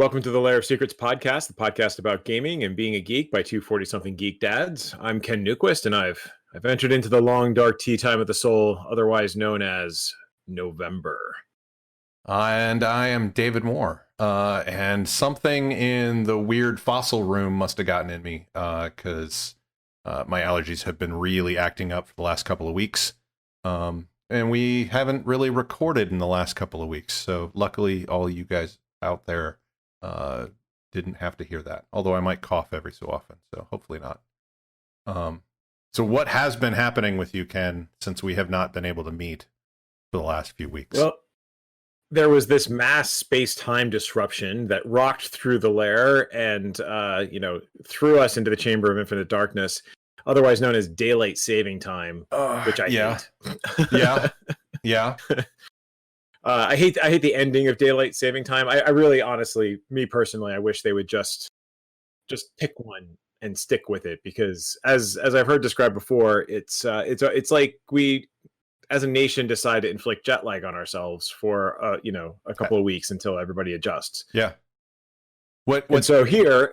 Welcome to the Lair of Secrets podcast, the podcast about gaming and being a geek by two 40-something geek dads. I'm Ken Newquist, and I've entered into the long, dark tea time of the soul, otherwise known as November. And I am David Moore. And something in the weird fossil room must have gotten in me, because my allergies have been really acting up for the last couple of weeks. And we haven't really recorded in the last couple of weeks. So luckily, all you guys out there didn't have to hear that, although I might cough every so often, so hopefully not. So what has been happening with you, Ken, since we have not been able to meet for the last few weeks? Well, there was this mass space-time disruption that rocked through the lair and threw us into the Chamber of Infinite Darkness, otherwise known as daylight saving time, which I hate. Yeah. I hate the ending of daylight saving time. I really, honestly, me personally, I wish they would just pick one and stick with it, because as I've heard described before, it's like we as a nation decide to inflict jet lag on ourselves for a couple of weeks until everybody adjusts. Yeah. And so here,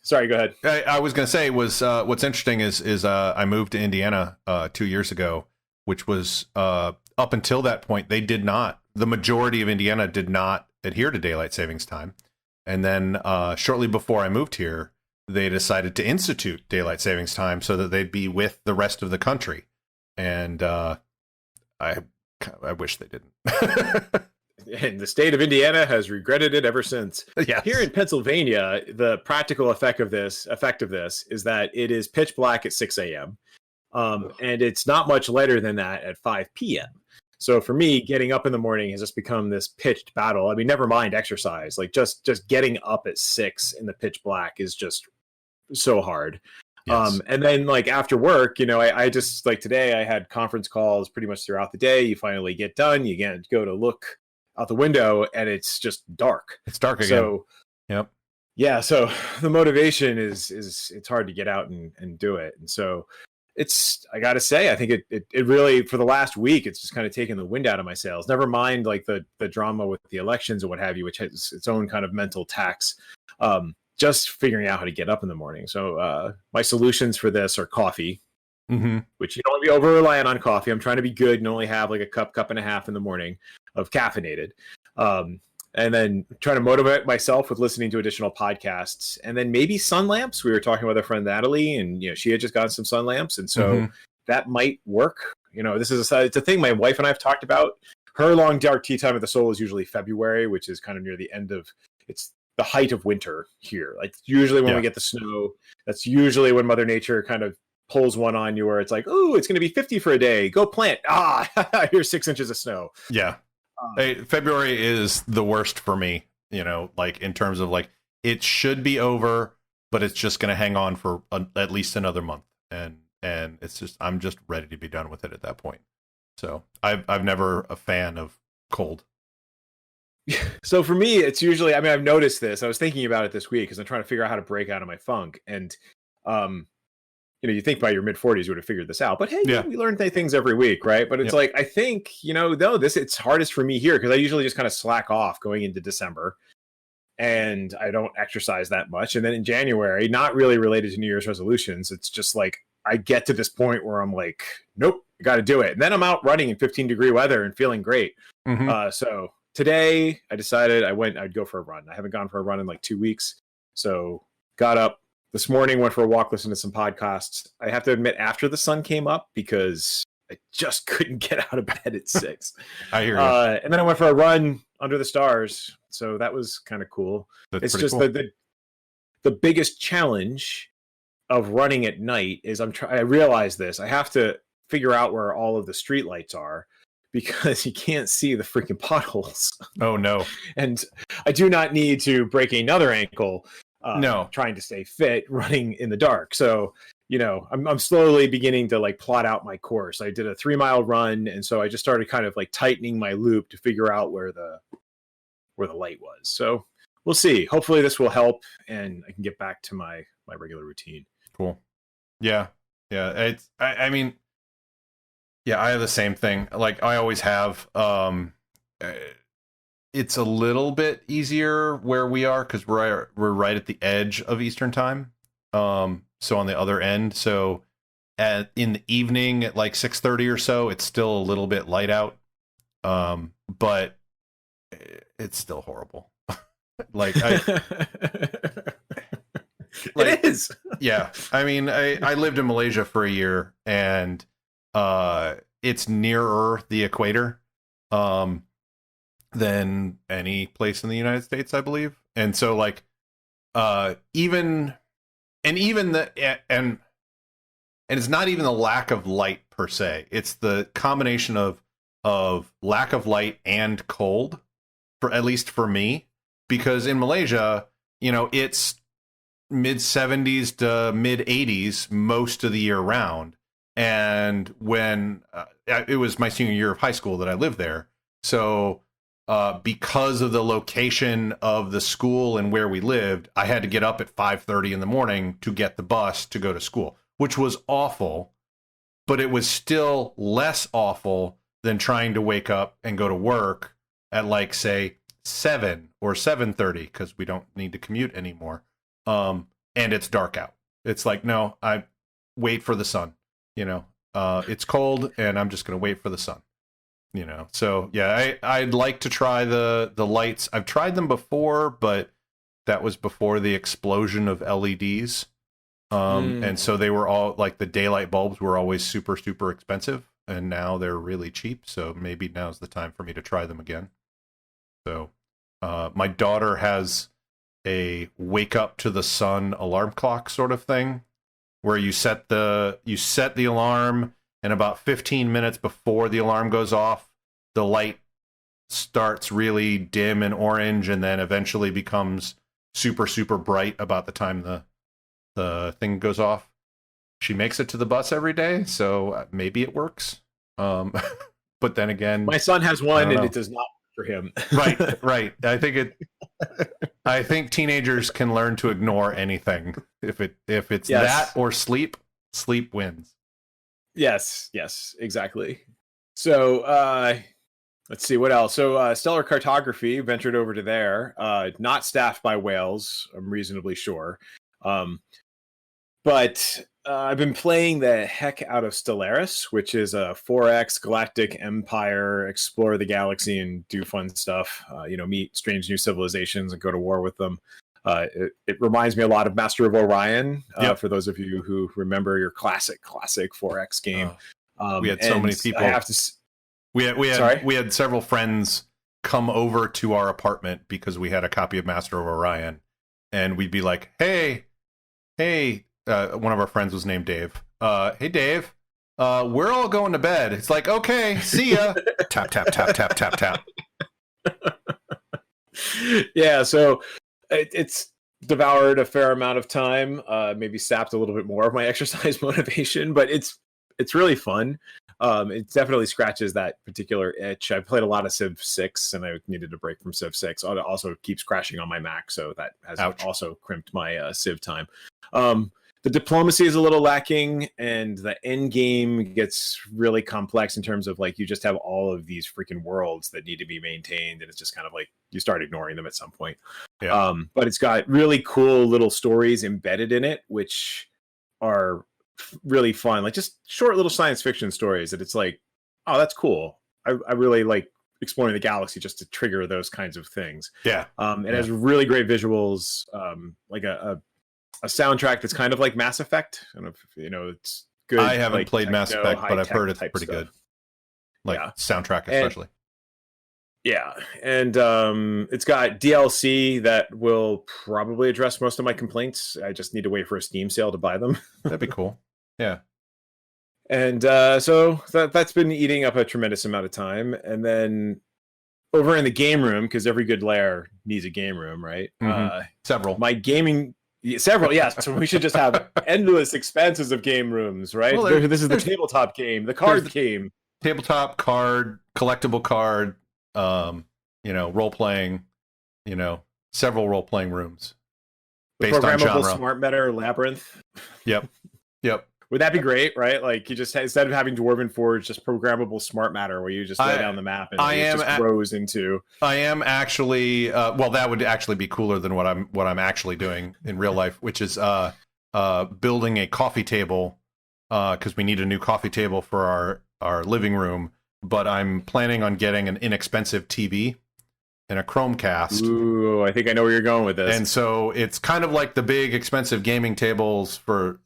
sorry, go ahead. I was going to say was what's interesting is I moved to Indiana 2 years ago, which was up until that point the majority of Indiana did not adhere to daylight savings time. And then shortly before I moved here, they decided to institute daylight savings time so that they'd be with the rest of the country. And I wish they didn't. And the state of Indiana has regretted it ever since. Yes. Here in Pennsylvania, the practical effect of this is that it is pitch black at 6 a.m. And it's not much later than that at 5 p.m. So for me, getting up in the morning has just become this pitched battle. I mean, never mind exercise. Like just getting up at 6 in the pitch black is just so hard. Yes. And then like after work, I just like today I had conference calls pretty much throughout the day. You finally get done. You again go to look out the window and it's just dark. It's dark again. So, yep. Yeah. So the motivation is it's hard to get out and do it. And so I got to say, I think it really, for the last week, it's just kind of taken the wind out of my sails. Never mind like the drama with the elections or what have you, which has its own kind of mental tax. Just figuring out how to get up in the morning. So my solutions for this are coffee, which you don't want to be over reliant on coffee. I'm trying to be good and only have like a cup and a half in the morning of caffeinated. And then trying to motivate myself with listening to additional podcasts, and then maybe Sunlamps. We were talking with our friend Natalie, and she had just gotten some Sunlamps, and so that might work. This is it's a thing my wife and I have talked about. Her long dark tea time of the soul is usually February, which is kind of near the end of it's the height of winter here. Like usually when we get the snow, that's usually when Mother Nature kind of pulls one on you, where it's like, oh, it's going to be 50 for a day. Go plant. Here's 6 inches of snow. Yeah. February is the worst for me, like in terms of like it should be over, but it's just going to hang on for at least another month. And it's just, I'm just ready to be done with it at that point. So I've never a fan of cold. So for me, it's usually, I've noticed this. I was thinking about it this week because I'm trying to figure out how to break out of my funk. And, you think by your mid-40s you would have figured this out. But hey, we learn things every week, right? But it's like, I think, it's hardest for me here because I usually just kind of slack off going into December. And I don't exercise that much. And then in January, not really related to New Year's resolutions, it's just like I get to this point where I'm like, nope, I got to do it. And then I'm out running in 15-degree weather and feeling great. So today I decided I'd go for a run. I haven't gone for a run in like 2 weeks. So got up this morning, went for a walk, listened to some podcasts. I have to admit, after the sun came up, because I just couldn't get out of bed at 6. I hear you. And then I went for a run under the stars. So that was kind of cool. It's just cool. The biggest challenge of running at night is I realize this. I have to figure out where all of the street lights are, because you can't see the freaking potholes. Oh, no. And I do not need to break another ankle trying to stay fit running in the dark. So, I'm slowly beginning to like plot out my course. I did a 3-mile run. And so I just started kind of like tightening my loop to figure out where the light was. So we'll see. Hopefully this will help and I can get back to my regular routine. Cool. Yeah. Yeah. I have the same thing. Like I always have, it's a little bit easier where we are because we're right at the edge of Eastern time. So on the other end. So in the evening at like 6:30 or so, it's still a little bit light out. But it's still horrible. Like it is. Yeah. I mean, I lived in Malaysia for a year, and it's nearer the equator than any place in the United States, I believe. And so like even it's not even the lack of light per se. It's the combination of lack of light and cold, for at least for me, because in Malaysia, you know, it's mid 70s to mid 80s most of the year round. And when it was my senior year of high school that I lived there. So because of the location of the school and where we lived, I had to get up at 5:30 in the morning to get the bus to go to school, which was awful, but it was still less awful than trying to wake up and go to work at like, say, 7 or 7:30, because we don't need to commute anymore. And it's dark out. It's like, no, I wait for the sun, you know, it's cold and I'm just going to wait for the sun, you know? So yeah, I'd like to try the lights. I've tried them before, but that was before the explosion of LEDs. And so they were all like, the daylight bulbs were always super, super expensive, and now they're really cheap. So maybe now's the time for me to try them again. So my daughter has a wake up to the sun alarm clock sort of thing, where you set the alarm, and about 15 minutes before the alarm goes off, the light starts really dim and orange, and then eventually becomes super, super bright about the time the thing goes off. She makes it to the bus every day, so maybe it works. But then again, my son has one, and it does not work for him. Right. I think teenagers can learn to ignore anything if it's that or sleep wins. Yes, exactly. So let's see what else. So Stellar Cartography ventured over to there, not staffed by whales, I'm reasonably sure. But I've been playing the heck out of Stellaris, which is a 4X galactic empire, explore the galaxy and do fun stuff, meet strange new civilizations and go to war with them. It reminds me a lot of Master of Orion, for those of you who remember your classic 4X game. We had so many people. We had several friends come over to our apartment because we had a copy of Master of Orion, and we'd be like, hey, one of our friends was named Dave. Hey, Dave, we're all going to bed. It's like, okay, see ya. Tap, tap, tap, tap, tap, tap. Yeah, so it's devoured a fair amount of time, maybe sapped a little bit more of my exercise motivation, but it's really fun. It definitely scratches that particular itch. I played a lot of Civ 6, and I needed a break from Civ 6. It also keeps crashing on my Mac, so that has also crimped my Civ time. The diplomacy is a little lacking, and the end game gets really complex in terms of like you just have all of these freaking worlds that need to be maintained, and it's just kind of like you start ignoring them at some point. Yeah. But it's got really cool little stories embedded in it, which are really fun, like just short little science fiction stories that it's like, oh, that's cool. I really like exploring the galaxy just to trigger those kinds of things. Yeah. It has really great visuals, like a soundtrack that's kind of like Mass Effect. I don't know if it's good. I haven't like, played Mass Effect, but I've heard it's pretty good. Like soundtrack especially. Yeah, and it's got DLC that will probably address most of my complaints. I just need to wait for a Steam sale to buy them. That'd be cool. Yeah. And so that's been eating up a tremendous amount of time. And then over in the game room, because every good lair needs a game room, right? Mm-hmm. Several. Several, yes. So we should just have endless expanses of game rooms, right? Well, this is the tabletop game, the card game. Tabletop card, collectible card, role-playing, several role-playing rooms based on genre. Smart Meta or Labyrinth. Yep. Would that be great, right? Like you just instead of having Dwarven Forge, just programmable smart matter, where you just lay down the map and it just grows into. I am actually well, that would actually be cooler than what I'm actually doing in real life, which is building a coffee table because we need a new coffee table for our living room. But I'm planning on getting an inexpensive TV and a Chromecast. Ooh, I think I know where you're going with this. And so it's kind of like the big expensive gaming tables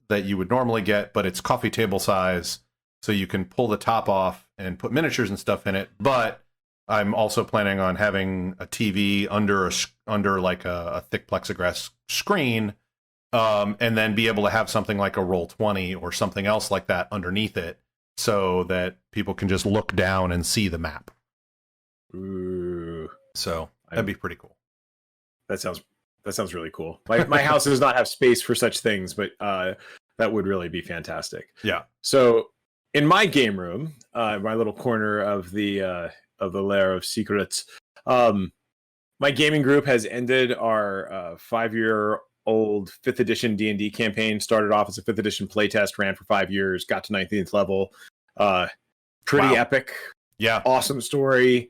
that you would normally get, but it's coffee table size, so you can pull the top off and put miniatures and stuff in it. But I'm also planning on having a TV under like a thick plexiglass screen, and then be able to have something like a Roll20 or something else like that underneath it, so that people can just look down and see the map. Ooh. So that'd be pretty cool. That sounds really cool. My house does not have space for such things, but that would really be fantastic. Yeah. So in my game room, my little corner of the lair of secrets, my gaming group has ended our 5-year-old 5th edition D&D campaign. Started off as a 5th edition playtest, ran for 5 years, got to 19th level. Pretty epic. Yeah. Awesome story.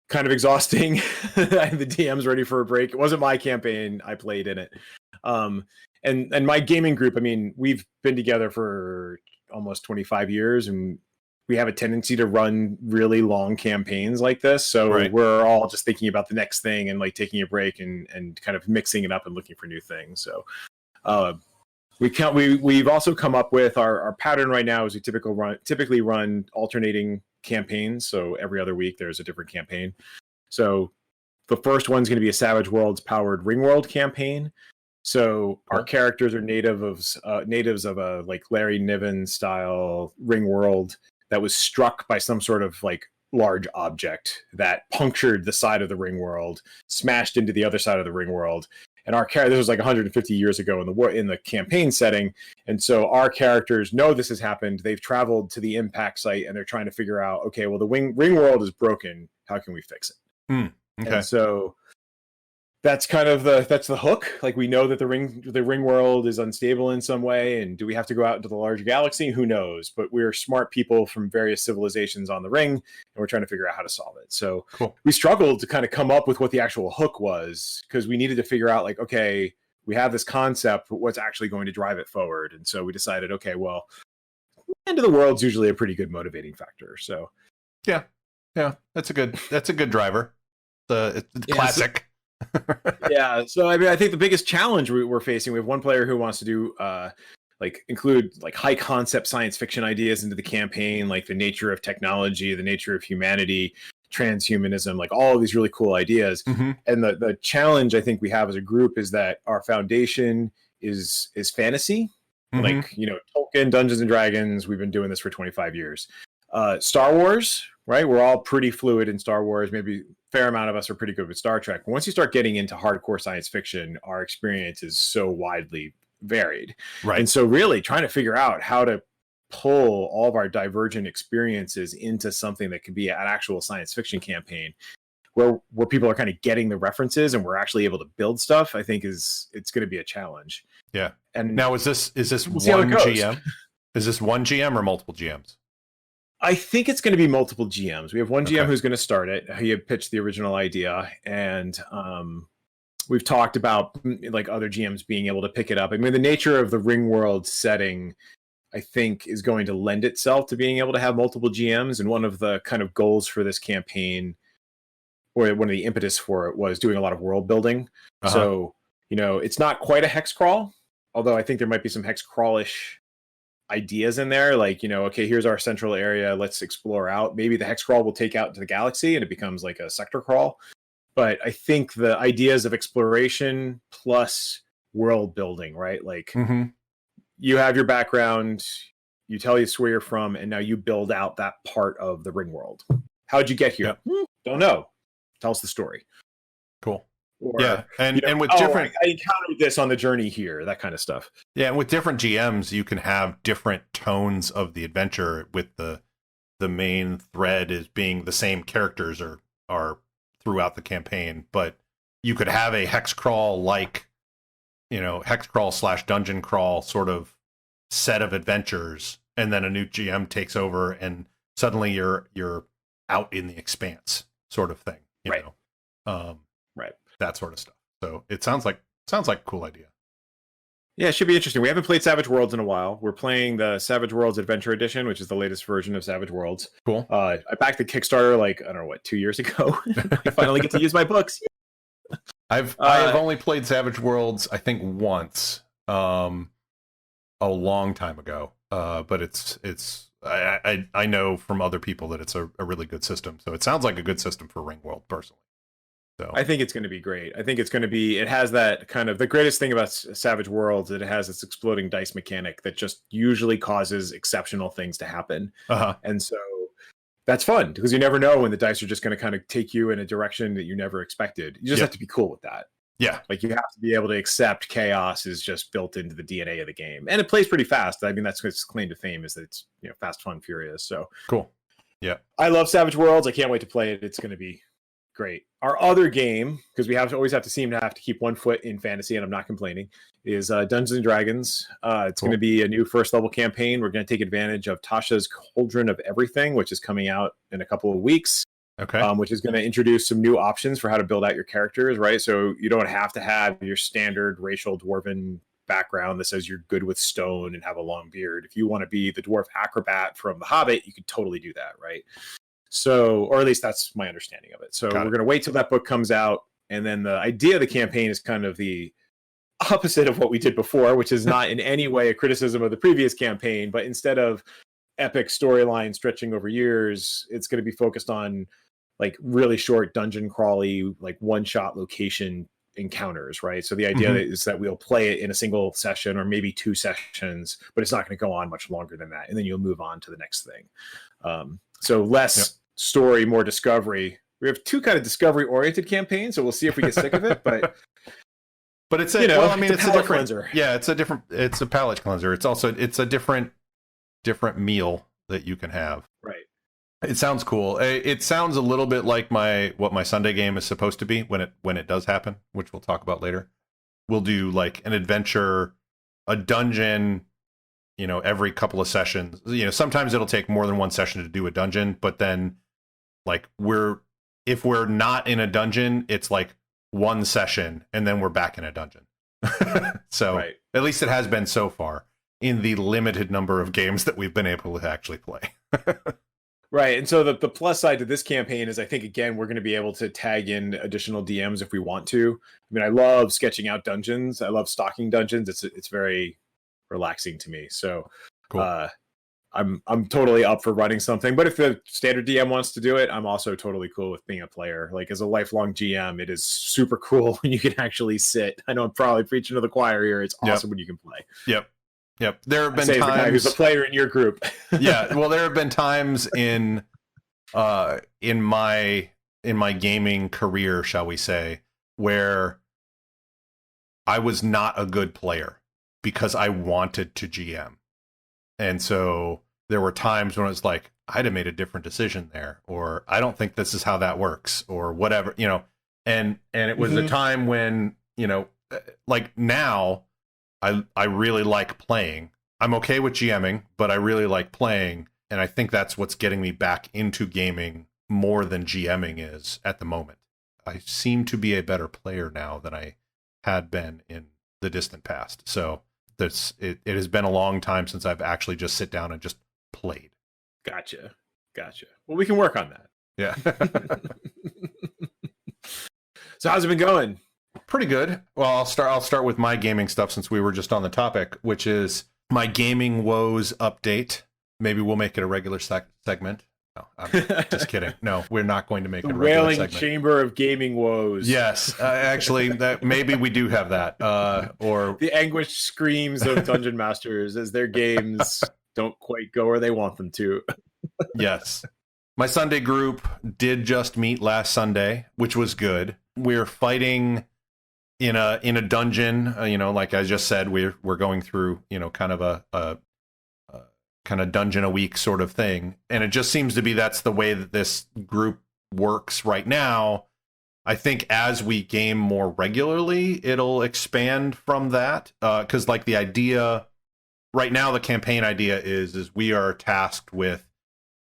Kind of exhausting. The DM's ready for a break. It wasn't my campaign. I played in it. And my gaming group, I mean, we've been together for almost 25 years, and we have a tendency to run really long campaigns like this. So we're all just thinking about the next thing and like taking a break and kind of mixing it up and looking for new things. So we've also come up with our pattern right now is we typically run alternating campaigns. So every other week there's a different campaign. So the first one's going to be a Savage Worlds powered Ringworld campaign. So our characters are natives of a like Larry Niven style Ringworld that was struck by some sort of like large object that punctured the side of the Ringworld, smashed into the other side of the Ringworld. And our character, this was like 150 years ago in the campaign setting. And so our characters know this has happened. They've traveled to the impact site and they're trying to figure out, okay, well, the ring world is broken. How can we fix it? Okay. And so that's kind of that's the hook. Like we know that the ring world is unstable in some way. And do we have to go out into the large galaxy? Who knows? But we're smart people from various civilizations on the ring, and we're trying to figure out how to solve it. So we struggled to kind of come up with what the actual hook was, because we needed to figure out like, okay, we have this concept, but what's actually going to drive it forward? And so we decided, okay, well, the end of the world's usually a pretty good motivating factor. So yeah, that's a good driver. It's classic. Yeah, so I mean, I think the biggest challenge we're facing, we have one player who wants to do include like high concept science fiction ideas into the campaign, like the nature of technology, the nature of humanity, transhumanism, like all of these really cool ideas. Mm-hmm. And the challenge I think we have as a group is that our foundation is fantasy. Mm-hmm. Like, you know, Tolkien, Dungeons and Dragons, we've been doing this for 25 years. Star Wars, right? We're all pretty fluid in Star Wars. Maybe a fair amount of us are pretty good with Star Trek. But once you start getting into hardcore science fiction, our experience is so widely varied. Right. And so really trying to figure out how to pull all of our divergent experiences into something that could be an actual science fiction campaign where people are kind of getting the references and we're actually able to build stuff, I think it's going to be a challenge. Yeah. And now is this one GM? Is this one GM or multiple GMs? I think it's going to be multiple GMs. We have one GM who's going to start it. He had pitched the original idea, and we've talked about like other GMs being able to pick it up. I mean, the nature of the Ring World setting, I think, is going to lend itself to being able to have multiple GMs. And one of the kind of goals for this campaign, or one of the impetus for it, was doing a lot of world building. Uh-huh. So, you know, it's not quite a hex crawl, although I think there might be some hex crawlish ideas in there, like, you know, okay, here's our central area, let's explore out. Maybe the hex crawl will take out into the galaxy and it becomes like a sector crawl. But I think the ideas of exploration plus world building, right? Like you have your background, you tell us where you're from, and now you build out that part of the Ring World. How'd you get here? Don't know. Tell us the story. Cool. Or, and with different, I encountered this on the journey here, that kind of stuff. Yeah, and with different GMs, you can have different tones of the adventure. With the main thread is being the same characters are throughout the campaign, but you could have a hex crawl, like, you know, hex crawl / dungeon crawl sort of set of adventures, and then a new GM takes over, and suddenly you're out in the expanse, sort of thing. You Right. know, Right. that sort of stuff. So it sounds like a cool idea. Yeah, it should be interesting. We haven't played Savage Worlds in a while. We're playing the Savage Worlds Adventure Edition, which is the latest version of Savage Worlds. Cool. I backed the Kickstarter like, I don't know what, 2 years ago. I finally get to use my books. I have only played Savage Worlds, I think, once, a long time ago. But it's I know from other people that it's a really good system. So it sounds like a good system for Ringworld, personally. So I think it's going to be great. I think it's going to be, it has that kind of, the greatest thing about Savage Worlds, that it has this exploding dice mechanic that just usually causes exceptional things to happen. And so that's fun, because you never know when the dice are just going to kind of take you in a direction that you never expected. You just have to be cool with that. Yeah. Like, you have to be able to accept chaos is just built into the DNA of the game. And it plays pretty fast. I mean, that's its claim to fame, is that it's, you know, fast, fun, furious. So cool. Yeah. I love Savage Worlds. I can't wait to play it. It's going to be great. Our other game, because we always have to keep one foot in fantasy, and I'm not complaining, is Dungeons and Dragons. It's going to be a new first level campaign. We're going to take advantage of Tasha's Cauldron of Everything, which is coming out in a couple of weeks. Okay. Which is going to introduce some new options for how to build out your characters, right? So you don't have to have your standard racial dwarven background that says you're good with stone and have a long beard. If you want to be the dwarf acrobat from The Hobbit, you could totally do that, right? So, or at least that's my understanding of it. So we're going to wait till that book comes out. And then the idea of the campaign is kind of the opposite of what we did before, which is not in any way a criticism of the previous campaign, but instead of epic storyline stretching over years, it's going to be focused on like really short dungeon crawly, like one-shot location encounters, right? So the idea is that we'll play it in a single session or maybe 2 sessions, but it's not going to go on much longer than that. And then you'll move on to the next thing. So less story, more discovery. We have 2 kind of discovery-oriented campaigns, so we'll see if we get sick of it. But it's a, well, I mean, it's a palate cleanser. Yeah, it's a palate cleanser. It's a different meal that you can have. Right. It sounds cool. It sounds a little bit like what my Sunday game is supposed to be when it does happen, which we'll talk about later. We'll do like an adventure, a dungeon, you know, every couple of sessions. You know, sometimes it'll take more than one session to do a dungeon, but then like if we're not in a dungeon, it's like one session and then we're back in a dungeon. So at least it has been so far in the limited number of games that we've been able to actually play. Right. And so the plus side to this campaign is, I think, again, we're going to be able to tag in additional DMs if we want to. I mean, I love sketching out dungeons. I love stocking dungeons. It's very relaxing to me. So cool. I'm totally up for running something. But if the standard DM wants to do it, I'm also totally cool with being a player. Like, as a lifelong GM, it is super cool when you can actually sit. I know I'm probably preaching to the choir here. It's awesome when you can play. Yep. There have been times. The guy who's a player in your group. Yeah. Well, there have been times in my gaming career, shall we say, where I was not a good player because I wanted to GM. And so there were times when it was like, I'd have made a different decision there, or I don't think this is how that works, or whatever, you know. And it was a time when, you know, like now, I really like playing. I'm okay with GMing, but I really like playing, and I think that's what's getting me back into gaming more than GMing is at the moment. I seem to be a better player now than I had been in the distant past. So it has been a long time since I've actually just sit down and just played. Gotcha. Well, we can work on that. Yeah. So how's it been going? Pretty good. Well, I'll start with my gaming stuff since we were just on the topic, which is my gaming woes update. Maybe we'll make it a regular segment. No, I'm just kidding. No, we're not going to make it a regular segment. Wailing chamber of gaming woes. Yes, actually, that maybe we do have that. Or the anguished screams of dungeon masters as their games don't quite go where they want them to. Yes. My Sunday group did just meet last Sunday, which was good. We're fighting in a dungeon, you know, like I just said, we're going through, you know, kind of a kind of dungeon a week sort of thing, and it just seems to be that's the way that this group works right now. I think as we game more regularly, it'll expand from that, because like the idea right now the campaign idea is we are tasked with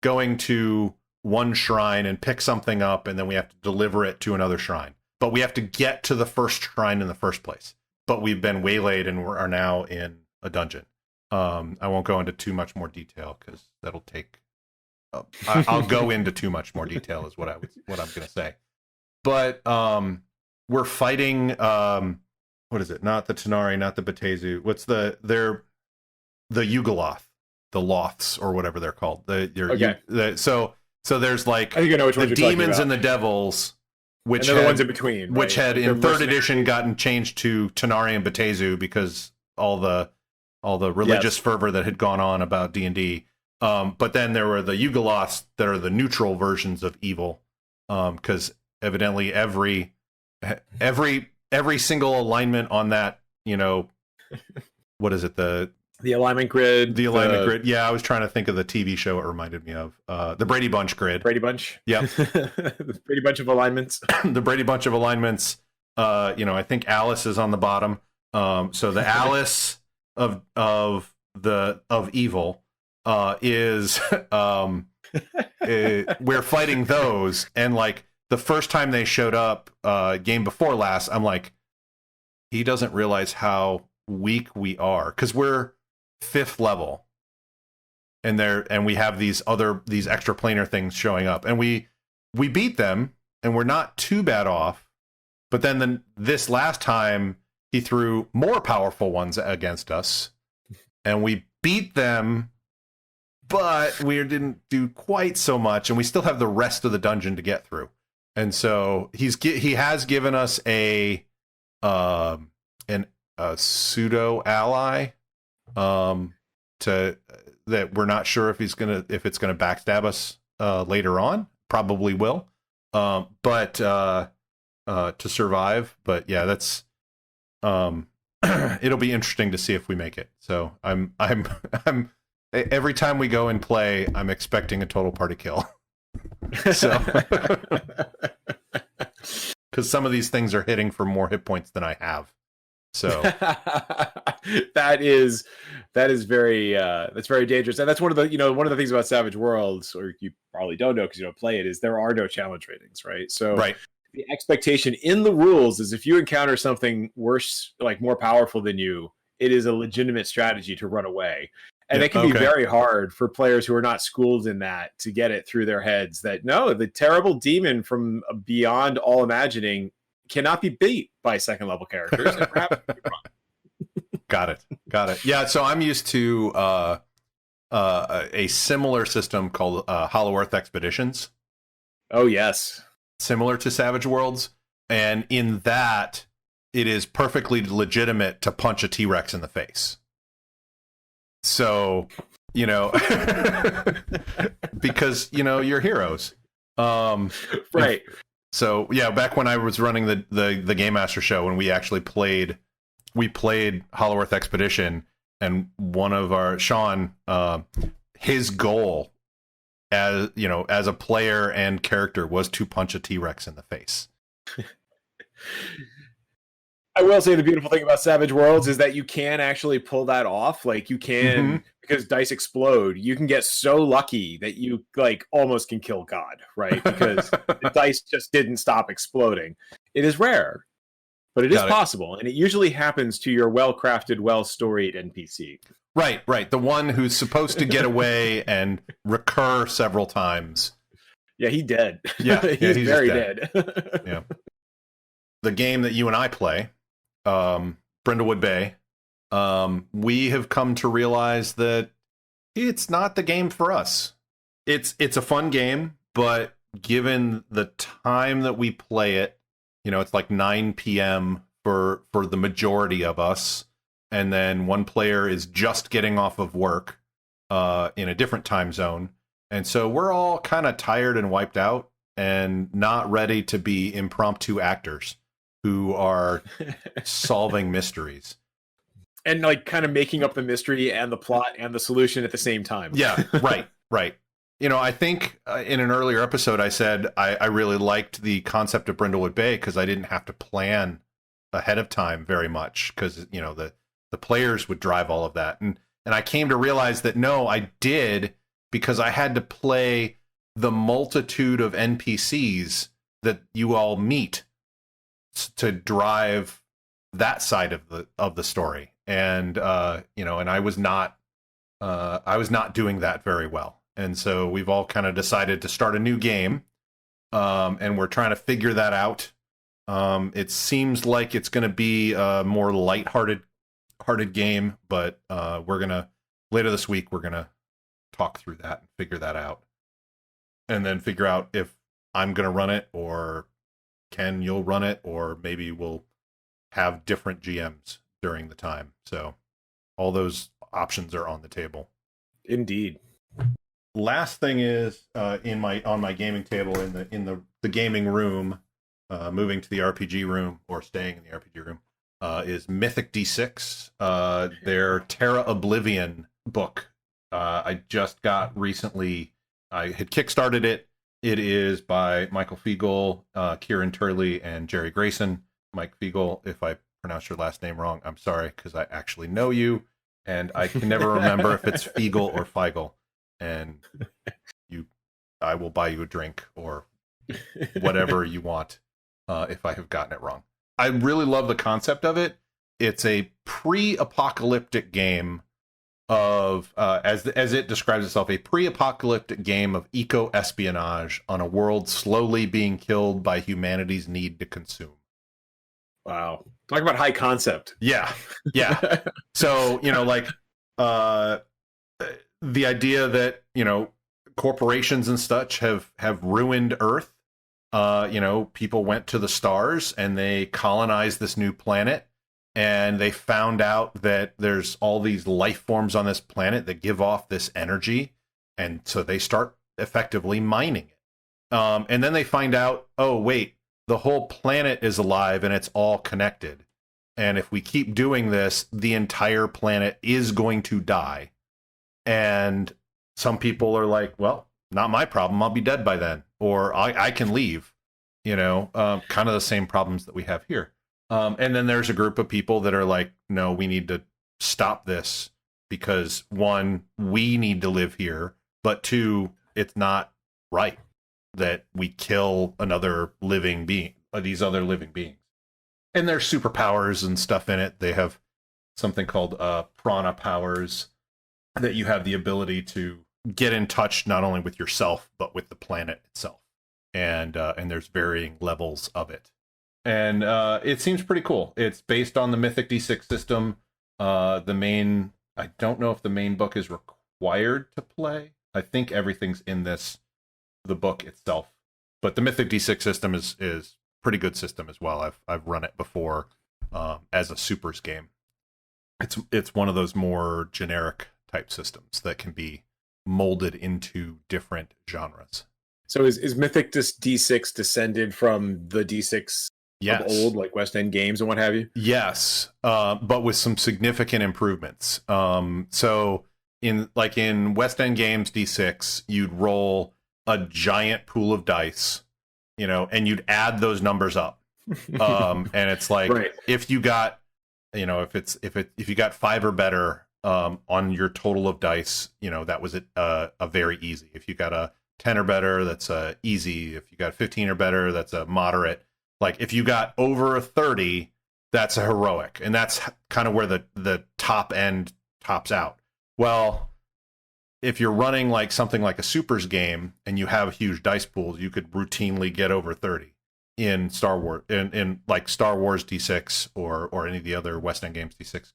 going to one shrine and pick something up, and then we have to deliver it to another shrine. But we have to get to the first shrine in the first place. But we've been waylaid and are now in a dungeon. I won't go into too much more detail because that'll take. I'll go into too much more detail is what I'm going to say. But we're fighting. What is it? Not the Tanari, not the Batezu. What's the Yugoloth, the Loths or whatever they're called. So there's like I think I know which the demons and the devils, which and the ones in between, right? which had in third edition gotten changed to Tanari and Batezu because all the religious fervor that had gone on about D&D. But then there were the Yugoloths that are the neutral versions of evil, because evidently every single alignment on that, what is it, the alignment grid, grid. Yeah, I was trying to think of the TV show it reminded me of, the Brady Bunch grid. Brady Bunch. Yeah. The Brady Bunch of alignments. The Brady Bunch of alignments. I think Alice is on the bottom. So the Alice of evil is we're fighting those, and like the first time they showed up, game before last, I'm like, he doesn't realize how weak we are because we're 5th level, and we have these extra planar things showing up, and we beat them, and we're not too bad off. But then this last time he threw more powerful ones against us, and we beat them, but we didn't do quite so much, and we still have the rest of the dungeon to get through. And so he has given us a pseudo ally that we're not sure if it's gonna backstab us later on. Probably will, but to survive. But yeah, that's it'll be interesting to see if we make it. So I'm every time we go and play, I'm expecting a total party kill. So because some of these things are hitting for more hit points than I have. So that is very that's very dangerous, and that's one of the things about Savage Worlds, or you probably don't know because you don't play it, is there are no challenge ratings, right? So right. The expectation in the rules is if you encounter something worse, like more powerful than you, it is a legitimate strategy to run away. And it can be very hard for players who are not schooled in that to get it through their heads that no, the terrible demon from beyond all imagining cannot be beat by second level characters. And perhaps Got it. Yeah, so I'm used to a similar system called Hollow Earth Expeditions. Oh, yes. Similar to Savage Worlds. And in that, it is perfectly legitimate to punch a T-Rex in the face. So, because, you're heroes. Right. So, yeah, back when I was running the Game Master show, when we actually played Hollow Earth Expedition, and one of our, Sean, his goal as a player and character was to punch a T-Rex in the face. I will say the beautiful thing about Savage Worlds is that you can actually pull that off. Like you can, because dice explode, you can get so lucky that you like almost can kill God, right? Because the dice just didn't stop exploding. It is rare, but it is possible. And it usually happens to your well-crafted, well-storied NPC. Right. The one who's supposed to get away and recur several times. Yeah, he's dead. Yeah, he's very dead. Yeah. The game that you and I play, Brindlewood Bay, we have come to realize that it's not the game for us. It's a fun game, but given the time that we play it, it's like 9 p.m. for the majority of us, and then one player is just getting off of work in a different time zone, and so we're all kind of tired and wiped out and not ready to be impromptu actors who are solving mysteries. And like kind of making up the mystery and the plot and the solution at the same time. Yeah, right. I think in an earlier episode I said I really liked the concept of Brindlewood Bay because I didn't have to plan ahead of time very much because, the players would drive all of that. And And I came to realize that no, I did, because I had to play the multitude of NPCs that you all meet to drive that side of the story. And and I was not doing that very well. And so we've all kind of decided to start a new game, and we're trying to figure that out. It seems like it's going to be a more lighthearted game, but later this week we're gonna talk through that and figure that out, and then figure out if I'm gonna run it, or Ken, you'll run it, or maybe we'll have different GMs during the time. So all those options are on the table. Indeed. Last thing is on my gaming table in the gaming room, moving to the RPG room or staying in the RPG room, is Mythic D6, their Terra Oblivion book. I just got recently. I had kickstarted it. It is by Michael Fiegel, Kieran Turley, and Jerry Grayson. Mike Fiegel, if I pronounced your last name wrong, I'm sorry, because I actually know you, and I can never remember if it's Fiegel or Feigl. And I will buy you a drink or whatever you want if I have gotten it wrong. I really love the concept of it. It's a pre-apocalyptic game of, as it describes itself, a pre-apocalyptic game of eco-espionage on a world slowly being killed by humanity's need to consume. Wow. Talk about high concept. Yeah. So, the idea that, corporations and such have ruined Earth. People went to the stars and they colonized this new planet, and they found out that there's all these life forms on this planet that give off this energy, and so they start effectively mining it. And then they find out, oh wait, the whole planet is alive and it's all connected. And if we keep doing this, the entire planet is going to die. And some people are like, well, not my problem. I'll be dead by then. Or I can leave. Kind of the same problems that we have here. And then there's a group of people that are like, no, we need to stop this because, one, we need to live here. But two, it's not right that we kill another living being, these other living beings. And there's superpowers and stuff in it. They have something called prana powers that you have the ability to get in touch not only with yourself, but with the planet itself. And there's varying levels of it. And it seems pretty cool. It's based on the Mythic D6 system. I don't know if the main book is required to play. I think everything's in the book itself. But the Mythic D6 system is pretty good system as well. I've run it before as a supers game. It's one of those more generic type systems that can be molded into different genres. So is Mythic D6 descended from the D6 yes. of old, like West End Games and what have you? Yes, but with some significant improvements. So in West End Games D6, you'd roll a giant pool of dice, and you'd add those numbers up. And it's like, right. If you got, if you got 5 or better on your total of dice, that was a very easy. If you got a 10 or better, that's easy. If you got 15 or better, that's a moderate. Like if you got over a 30, that's a heroic. And that's kind of where the top end tops out. Well, if you're running like something like a supers game and you have huge dice pools, you could routinely get over 30 in Star Wars, in like Star Wars D6 or any of the other West End Games D6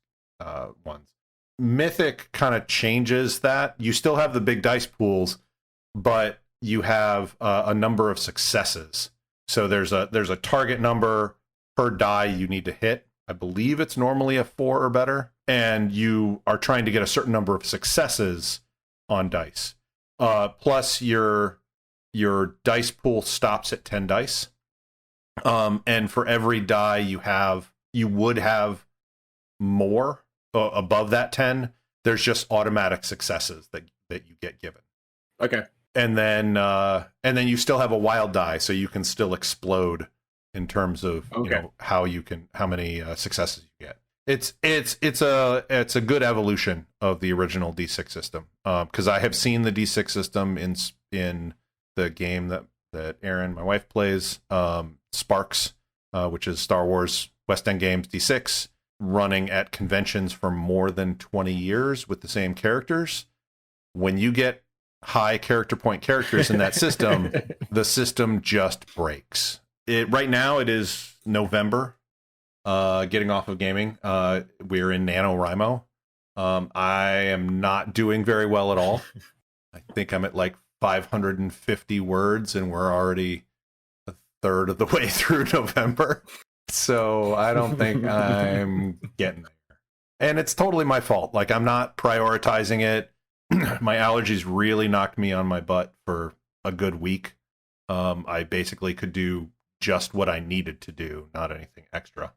ones. Mythic kind of changes that. You still have the big dice pools, but you have a number of successes. So there's a target number per die you need to hit. I believe it's normally a 4 or better, and you are trying to get a certain number of successes on dice. Plus your dice pool stops at 10 dice. And for every die you would have more above that 10. There's just automatic successes that you get given. Okay. And then you still have a wild die, so you can still explode in terms of how many successes you get. It's a good evolution of the original D6 system, because I have seen the D6 system in the game that Erin, my wife, plays, Sparks, which is Star Wars West End Games D6, running at conventions for more than 20 years with the same characters. When you get high character point characters in that system, the system just breaks. Right now it is November, getting off of gaming. We're in NaNoWriMo. I am not doing very well at all. I think I'm at like 550 words, and we're already a third of the way through November. So I don't think I'm getting there. And it's totally my fault. Like, I'm not prioritizing it. My allergies really knocked me on my butt for a good week. I basically could do just what I needed to do, not anything extra.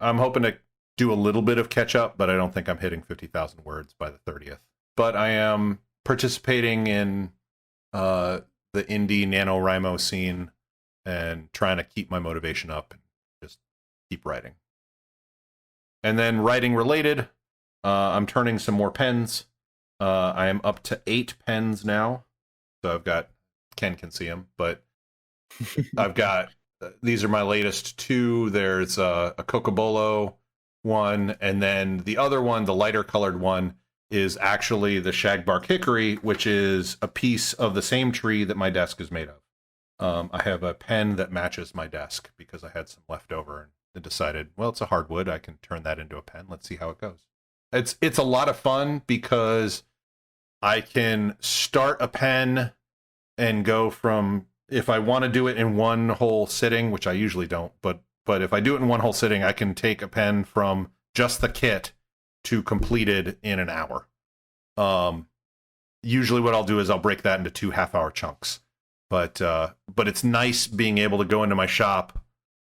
I'm hoping to do a little bit of catch up, but I don't think I'm hitting 50,000 words by the 30th. But I am participating in the indie NaNoWriMo scene and trying to keep my motivation up and just keep writing. And then writing related, I'm turning some more pens. I am up to 8 pens now. So I've got, Ken can see them, but I've got, these are my latest 2. There's a Cocobolo one, and then the other one, the lighter colored one, is actually the shagbark hickory, which is a piece of the same tree that my desk is made of. I have a pen that matches my desk because I had some left over and decided, well, it's a hardwood. I can turn that into a pen. Let's see how it goes. It's a lot of fun because I can start a pen and go from, if I want to do it in one whole sitting, which I usually don't, but if I do it in one whole sitting, I can take a pen from just the kit to completed in an hour. Usually what I'll do is I'll break that into 2 half-hour chunks. But it's nice being able to go into my shop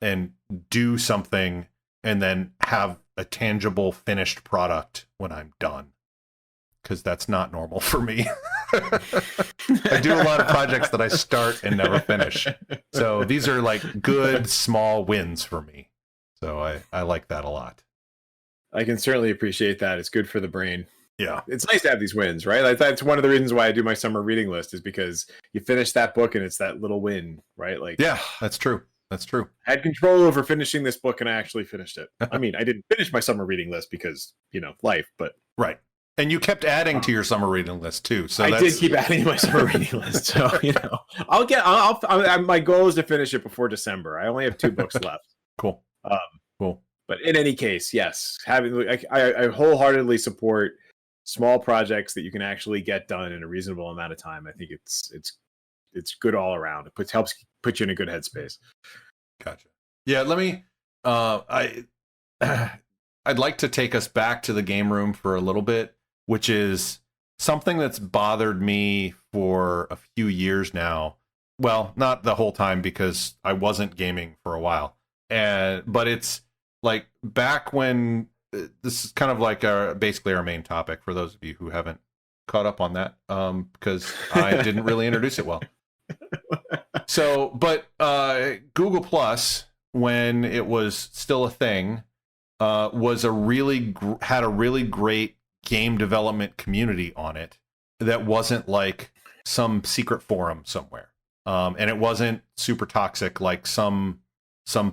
and do something and then have a tangible finished product when I'm done. Because that's not normal for me. I do a lot of projects that I start and never finish. So these are like good small wins for me. So I like that a lot. I can certainly appreciate that. It's good for the brain. Yeah. It's nice to have these wins, right? Like, that's one of the reasons why I do my summer reading list, is because you finish that book and it's that little win, right? Like, yeah, that's true. That's true. I had control over finishing this book and I actually finished it. I mean, I didn't finish my summer reading list because, life, but. Right. And you kept adding to your summer reading list too. So I did keep adding to my summer reading list. So, my goal is to finish it before December. I only have 2 books left. Cool. Cool. But in any case, yes, I wholeheartly support small projects that you can actually get done in a reasonable amount of time. I think it's good all around. It helps put you in a good headspace. Gotcha. Yeah, let me. I'd like to take us back to the game room for a little bit, which is something that's bothered me for a few years now. Well, not the whole time because I wasn't gaming for a while, but it's like back when. This is kind of like basically our main topic for those of you who haven't caught up on that, because I didn't really introduce it well. So, but Google Plus, when it was still a thing, was had a really great game development community on it that wasn't like some secret forum somewhere, and it wasn't super toxic like some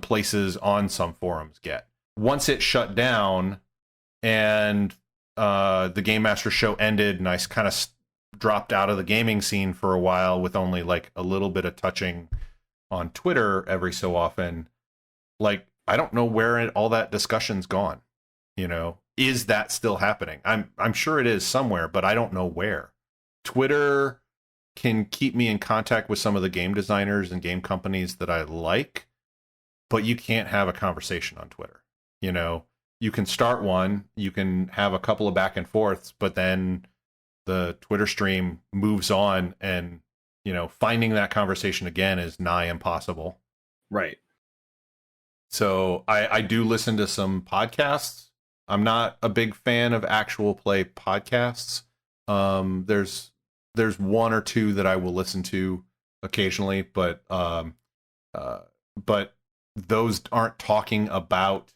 places on some forums get. Once it shut down and the Game Master show ended and I kind of dropped out of the gaming scene for a while with only like a little bit of touching on Twitter every so often, like, I don't know where all that discussion's gone. Is that still happening? I'm sure it is somewhere, but I don't know where. Twitter can keep me in contact with some of the game designers and game companies that I like, but you can't have a conversation on Twitter. You can start one, you can have a couple of back and forths, but then the Twitter stream moves on and, finding that conversation again is nigh impossible. Right. So I do listen to some podcasts. I'm not a big fan of actual play podcasts. There's 1 or 2 that I will listen to occasionally, but those aren't talking about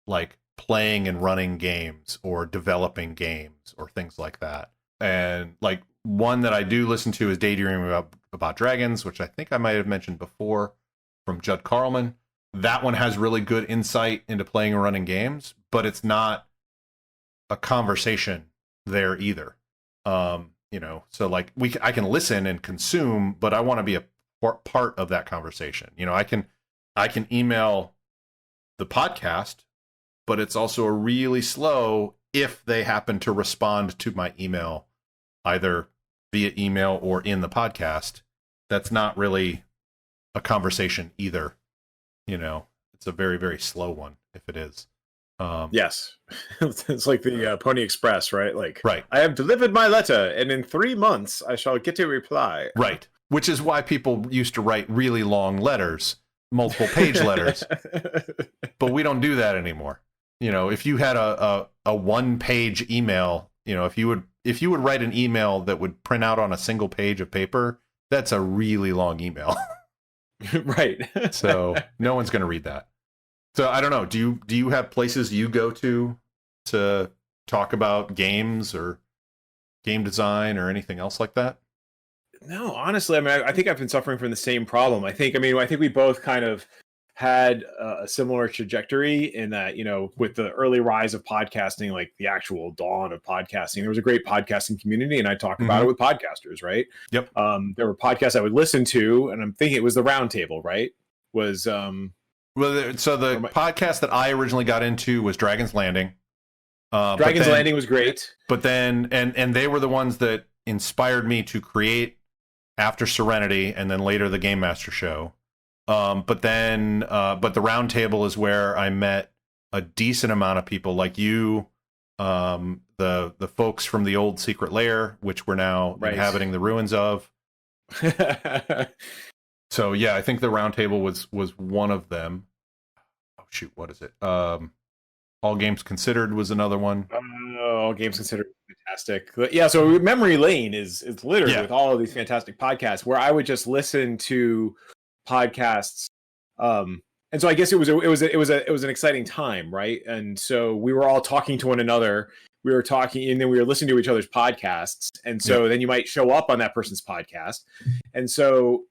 like playing and running games or developing games or things like that. And like one that I do listen to is Daydreaming about Dragons, which I think I might have mentioned before, from Judd Carlman. That one has really good insight into playing and running games, but it's not a conversation there either. So like I can listen and consume, but I want to be a part of that conversation. I can email the podcast, but it's also a really slow if they happen to respond to my email, either via email or in the podcast. That's not really a conversation either. It's a very, very slow one if it is. Yes. It's like the Pony Express, right? Like, right. I have delivered my letter, and in 3 months I shall get a reply. Right. Which is why people used to write really long letters, multiple page letters. But we don't do that anymore. If you had a 1-page email, if you would write an email that would print out on a single page of paper, that's a really long email. Right. So no one's going to read that. So I don't know. Do you have places you go to talk about games or game design or anything else like that? No, honestly, I mean, I think I've been suffering from the same problem. I think we both kind of had a similar trajectory in that, with the early rise of podcasting, like the actual dawn of podcasting, there was a great podcasting community, and I talk about it with podcasters, right? Yep. There were podcasts I would listen to, and I'm thinking it was the Roundtable, right? Was so the podcast that I originally got into was Dragon's Landing. Dragon's Landing was great, but then and they were the ones that inspired me to create After Serenity, and then later the Game Master Show. But the Roundtable is where I met a decent amount of people like you, the folks from the old Secret Lair, which we're now inhabiting the ruins of. So yeah, I think the Roundtable was one of them. Oh shoot, what is it? All Games Considered was another one. All Games Considered, fantastic. Yeah, so Memory Lane is littered with all of these fantastic podcasts where I would just listen to podcasts, and so I guess it was an exciting time, right? And so we were all talking to one another. We were talking, and then we were listening to each other's podcasts. And so then you might show up on that person's podcast, and so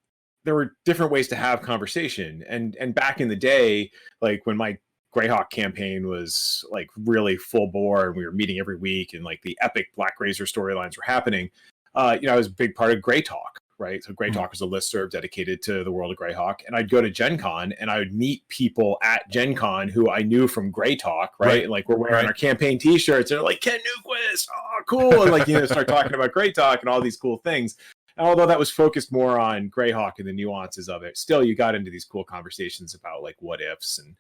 there were different ways to have conversation. And back in the day, like when my Greyhawk campaign was like really full bore, and we were meeting every week, and like the epic Black Razor storylines were happening. I was a big part of Grey Talk, right? So Grey Talk was a listserv dedicated to the world of Greyhawk, and I'd go to Gen Con and I would meet people at Gen Con who I knew from Grey Talk, right? And like we're wearing our campaign t-shirts, and they're like, Ken Newquist, oh cool, and like start talking about Grey Talk and all these cool things. And although that was focused more on Greyhawk and the nuances of it, still you got into these cool conversations about like what ifs and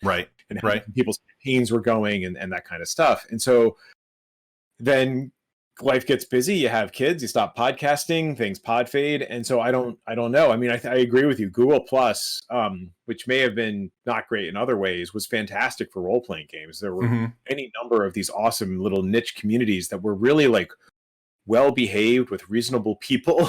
how people's campaigns were going and that kind of stuff. And so then life gets busy, you have kids, you stop podcasting, things pod fade. And so I don't know. I mean, I agree with you. Google Plus, which may have been not great in other ways, was fantastic for role-playing games. There were any number of these awesome little niche communities that were really like well-behaved with reasonable people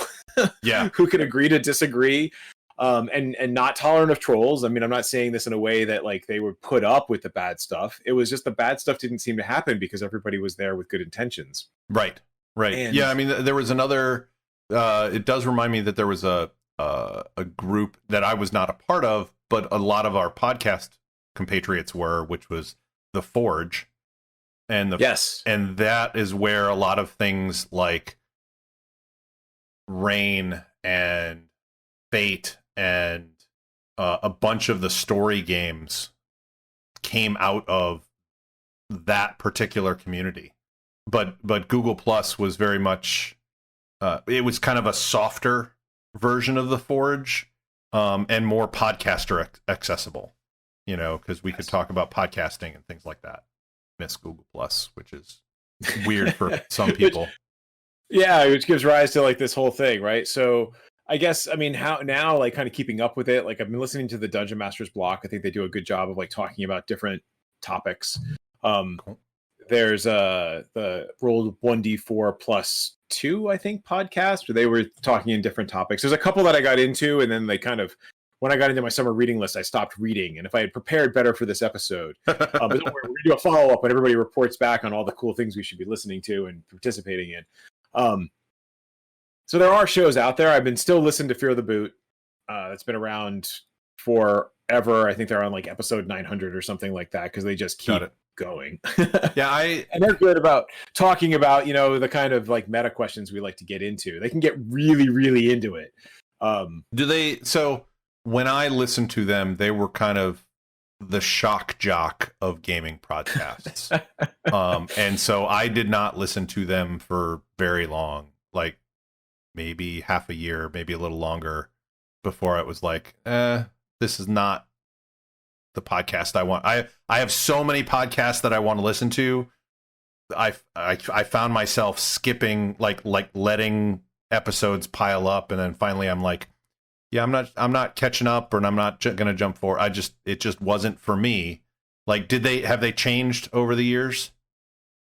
who could agree to disagree, and not tolerant of trolls. I mean, I'm not saying this in a way that like they would put up with the bad stuff. It was just the bad stuff didn't seem to happen because everybody was there with good intentions. Right. And yeah, I mean, there was another, it does remind me that there was a group that I was not a part of, but a lot of our podcast compatriots were, which was The Forge. And and that is where a lot of things like Rain and Fate and a bunch of the story games came out of that particular community. But Google Plus was very much it was kind of a softer version of The Forge, and more podcaster accessible, because we could talk about podcasting and things like that. Miss Google Plus, which is weird for some people. Which gives rise to like this whole thing, right? So I guess, I mean, how now, like kind of keeping up with it, like I've been listening to the Dungeon Masters block. I think they do a good job of like talking about different topics. There's the Roll 1d4 plus 2, I think, podcast where they were talking in different topics. There's a couple that I got into, and then they kind of when I got into my summer reading list, I stopped reading. And if I had prepared better for this episode, but don't worry, we're going to do a follow-up when everybody reports back on all the cool things we should be listening to and participating in. So there are shows out there. I've been still listening to Fear the Boot. That's been around forever. I think they're on like episode 900 or something like that, because they just keep going. And they're good about talking about, the kind of like meta questions we like to get into. They can get really, really into it. So when I listened to them, they were kind of the shock jock of gaming podcasts. And so I did not listen to them for very long, like maybe half a year, maybe a little longer, before it was like, this is not the podcast I want. I have so many podcasts that I want to listen to. I found myself skipping, like letting episodes pile up, and then finally I'm like, yeah, I'm not catching up, or I'm not going to jump forward. It just wasn't for me. Like, have they changed over the years?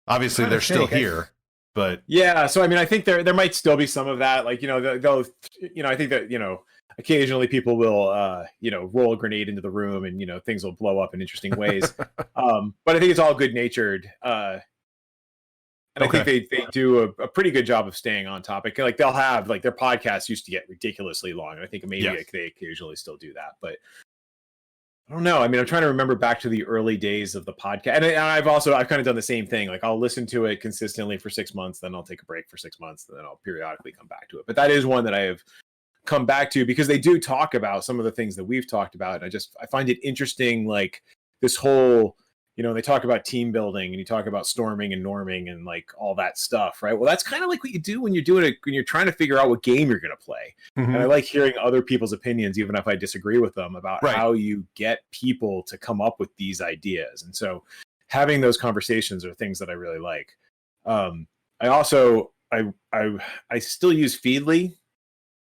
Obviously they're still here, but yeah. So, I mean, I think there might still be some of that. Like, they'll, I think that, occasionally people will, roll a grenade into the room, and, things will blow up in interesting ways. But I think it's all good natured. And I think they do a pretty good job of staying on topic. Like, they'll have, like, their podcasts used to get ridiculously long. And I think maybe they occasionally still do that. But I don't know. I mean, I'm trying to remember back to the early days of the podcast. And I've kind of done the same thing. Like, I'll listen to it consistently for 6 months, then I'll take a break for 6 months, and then I'll periodically come back to it. But that is one that I have come back to, because they do talk about some of the things that we've talked about. And I find it interesting, like this whole, they talk about team building, and you talk about storming and norming and like all that stuff, right? Well, that's kind of like what you do when you're trying to figure out what game you're going to play. Mm-hmm. And I like hearing other people's opinions, even if I disagree with them, about how you get people to come up with these ideas. And so having those conversations are things that I really like. I also, I still use Feedly.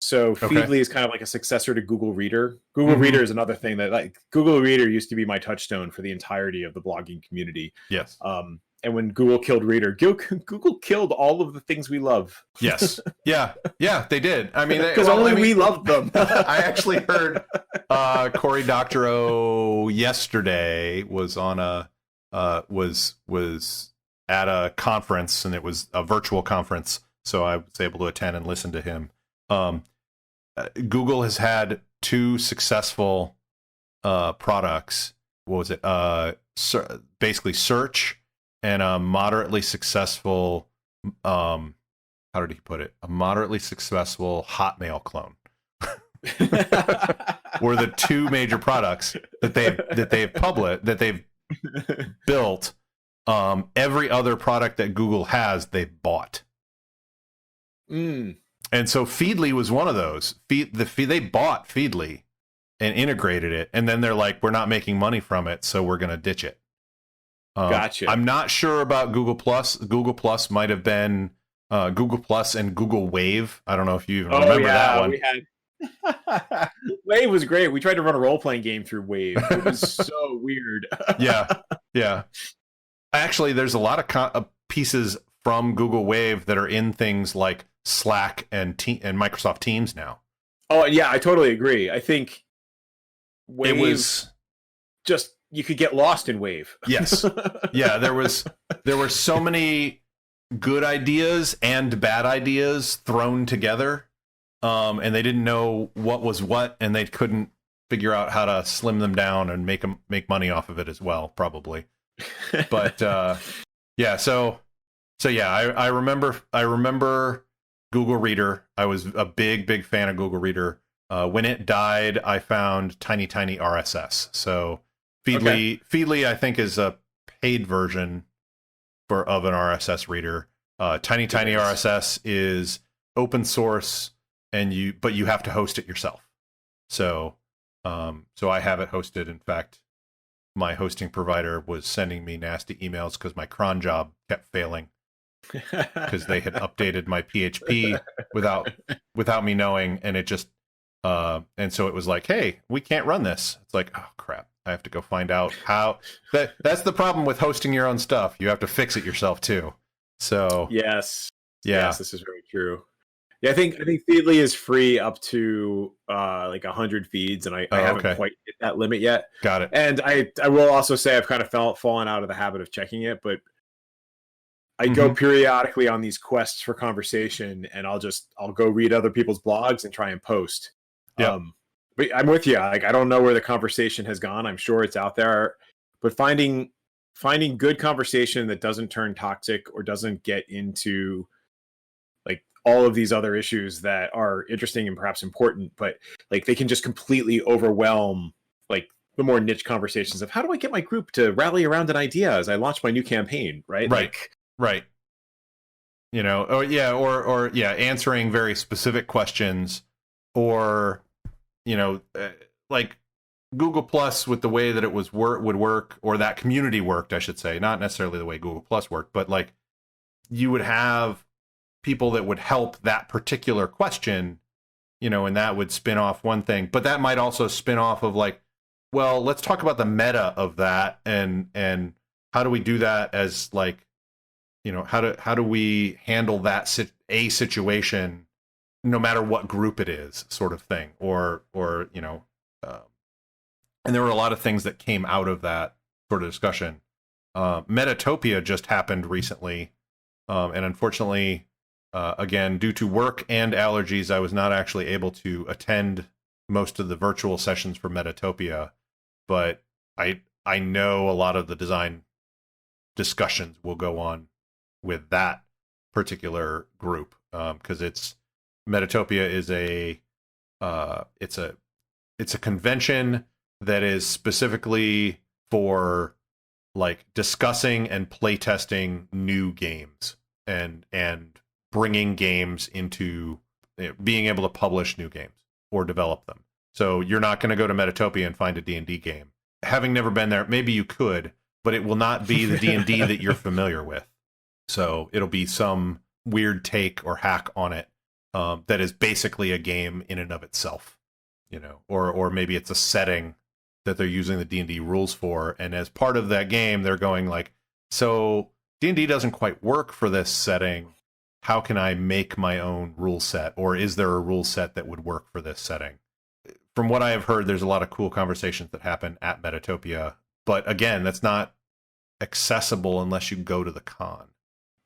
So Feedly is kind of like a successor to Google Reader. Google Reader is another thing that, like, Google Reader used to be my touchstone for the entirety of the blogging community. Yes. And when Google killed Reader, Google killed all of the things we love. Yes. Yeah, they did. I mean, because we loved them. I actually heard Cory Doctorow yesterday was on was at a conference, and it was a virtual conference, so I was able to attend and listen to him. Google has had two successful products. What was it? Basically search, and a moderately successful, how did he put it? A moderately successful Hotmail clone. Were the two major products that they've built. Every other product that Google has, they've bought. And so Feedly was one of those. They bought Feedly and integrated it, and then they're like, we're not making money from it, so we're going to ditch it. Gotcha. I'm not sure about Google Plus. Google Plus might have been Google Plus and Google Wave. I don't know if you even remember that one. We had... Wave was great. We tried to run a role-playing game through Wave. It was so weird. Yeah. Actually, there's a lot of pieces from Google Wave that are in things like Slack and Microsoft Teams now. Oh, yeah, I totally agree. I think Wave it was just, you could get lost in Wave. Yes. Yeah, there were so many good ideas and bad ideas thrown together, and they didn't know what was what, and they couldn't figure out how to slim them down and make money off of it as well, probably. But yeah, so yeah, I remember Google Reader. I was a big fan of Google Reader. When it died, I found Tiny RSS. So Feedly, I think, is a paid version of an RSS reader. Tiny RSS is open source, but you have to host it yourself. So I have it hosted. In fact, my hosting provider was sending me nasty emails because my cron job kept failing because they had updated my PHP without me knowing, and it just and so it was like, hey, we can't run this. It's like, oh crap, I have to go find out how. That's the problem with hosting your own stuff. You have to fix it yourself too. So yes, this is very true. Yeah, I think Feedly is free up to like 100 feeds, and I haven't okay. quite hit that limit yet. Got it. And I will also say I've kind of fallen out of the habit of checking it, but I go periodically on these quests for conversation, and I'll go read other people's blogs and try and post. Yep. But I'm with you. Like, I don't know where the conversation has gone. I'm sure it's out there, but finding good conversation that doesn't turn toxic or doesn't get into like all of these other issues that are interesting and perhaps important, but like they can just completely overwhelm like the more niche conversations of how do I get my group to rally around an idea as I launch my new campaign, right? Right. Like, right. You know, or answering very specific questions, or like Google Plus with the way that it would work, or that community worked, I should say, not necessarily the way Google Plus worked, but like you would have people that would help that particular question, and that would spin off one thing, but that might also spin off of like, well, let's talk about the meta of that, and how do we do that as like, how do we handle that situation, no matter what group it is, sort of thing, or and there were a lot of things that came out of that sort of discussion. Metatopia just happened recently, and unfortunately, again, due to work and allergies, I was not actually able to attend most of the virtual sessions for Metatopia, but I know a lot of the design discussions will go on with that particular group, because Metatopia is it's a convention that is specifically for like discussing and playtesting new games, and bringing games into being able to publish new games or develop them. So you're not going to go to Metatopia and find a D&D game. Having never been there, maybe you could, but it will not be the D&D that you're familiar with. So it'll be some weird take or hack on it that is basically a game in and of itself, or maybe it's a setting that they're using the D&D rules for, and as part of that game, they're going like, so D&D doesn't quite work for this setting. How can I make my own rule set, or is there a rule set that would work for this setting? From what I have heard, there's a lot of cool conversations that happen at Metatopia, but again, that's not accessible unless you go to the con.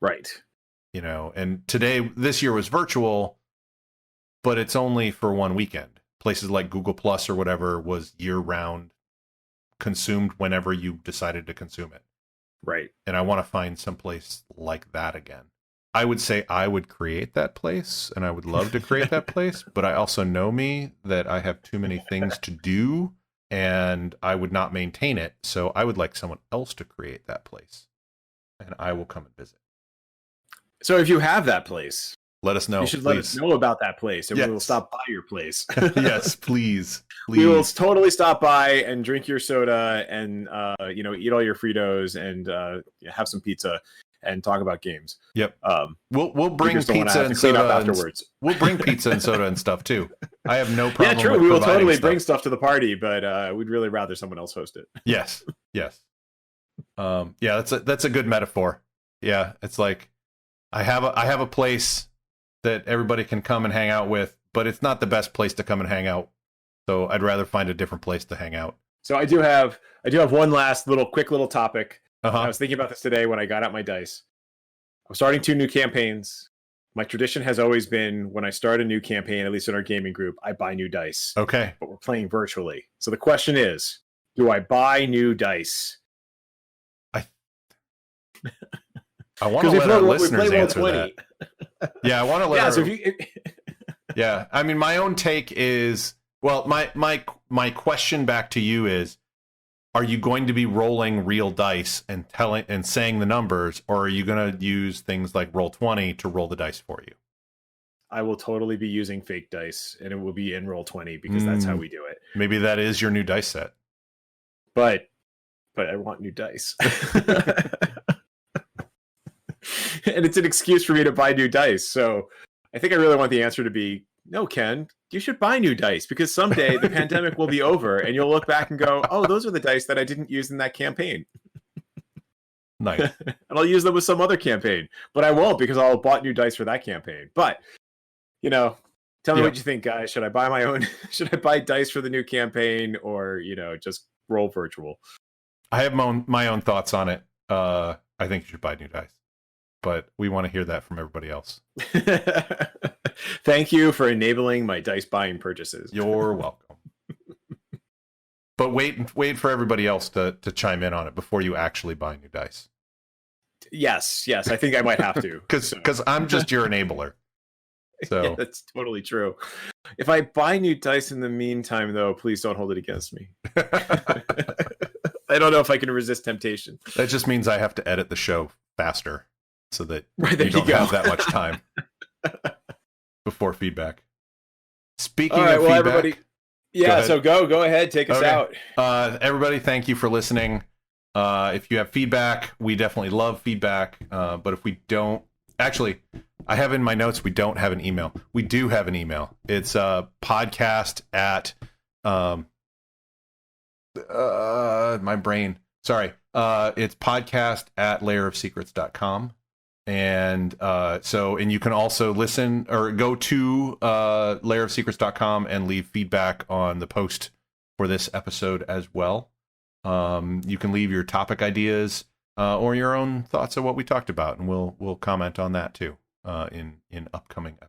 right. And this year was virtual, but it's only for one weekend. Places like Google Plus or whatever was year-round, consumed whenever you decided to consume it. Right. And I want to find some place like that again. I would say I would create that place, and I would love to create that place, but I also know me that I have too many things to do, and I would not maintain it, so I would like someone else to create that place, and I will come and visit. So if you have that place, let us know. You should please. let us know about that place, and yes. we will stop by your place. Yes, please. We will totally stop by and drink your soda, and eat all your Fritos, and have some pizza, and talk about games. Yep. We'll bring pizza and soda afterwards. We'll bring pizza and soda and stuff too. I have no problem. Yeah, true. We will totally bring stuff to the party, but we'd really rather someone else host it. Yes. Yes. Yeah, that's a good metaphor. Yeah, it's like I have a place that everybody can come and hang out with, but it's not the best place to come and hang out. So I'd rather find a different place to hang out. So I do have one last quick little topic. I was thinking about this today when I got out my dice. I'm starting 2 new campaigns. My tradition has always been when I start a new campaign, at least in our gaming group, I buy new dice. Okay. But we're playing virtually. So the question is, do I buy new dice? I want to let our listeners answer that. Yeah, I want to let Yeah, I mean, my own take is, well, my question back to you is, are you going to be rolling real dice and saying the numbers, or are you going to use things like Roll20 to roll the dice for you? I will totally be using fake dice, and it will be in Roll20 because that's how we do it. Maybe that is your new dice set. But I want new dice. And it's an excuse for me to buy new dice. So I think I really want the answer to be, no, Ken, you should buy new dice, because someday the pandemic will be over and you'll look back and go, oh, those are the dice that I didn't use in that campaign. Nice. And I'll use them with some other campaign, but I won't, because I'll have bought new dice for that campaign. But you know, tell me Yeah. what you think, guys. Should I buy my own? Should I buy dice for the new campaign, or just roll virtual? I have my own thoughts on it. I think you should buy new dice, but we want to hear that from everybody else. Thank you for enabling my dice buying purchases. You're welcome. But wait for everybody else to chime in on it before you actually buy new dice. Yes, I think I might have to. Because I'm just your enabler. So yeah, that's totally true. If I buy new dice in the meantime, though, please don't hold it against me. I don't know if I can resist temptation. That just means I have to edit the show faster so that you don't have that much time before feedback. Speaking of feedback, everybody. Go ahead, take us out. Everybody, thank you for listening. If you have feedback, we definitely love feedback. But if we don't, actually, I have in my notes, we don't have an email. We do have an email. It's podcast at my brain. Sorry. It's podcast at layerofsecrets.com. And and you can also listen or go to layerofsecrets.com and leave feedback on the post for this episode as well. You can leave your topic ideas or your own thoughts of what we talked about, and we'll comment on that too in upcoming episodes.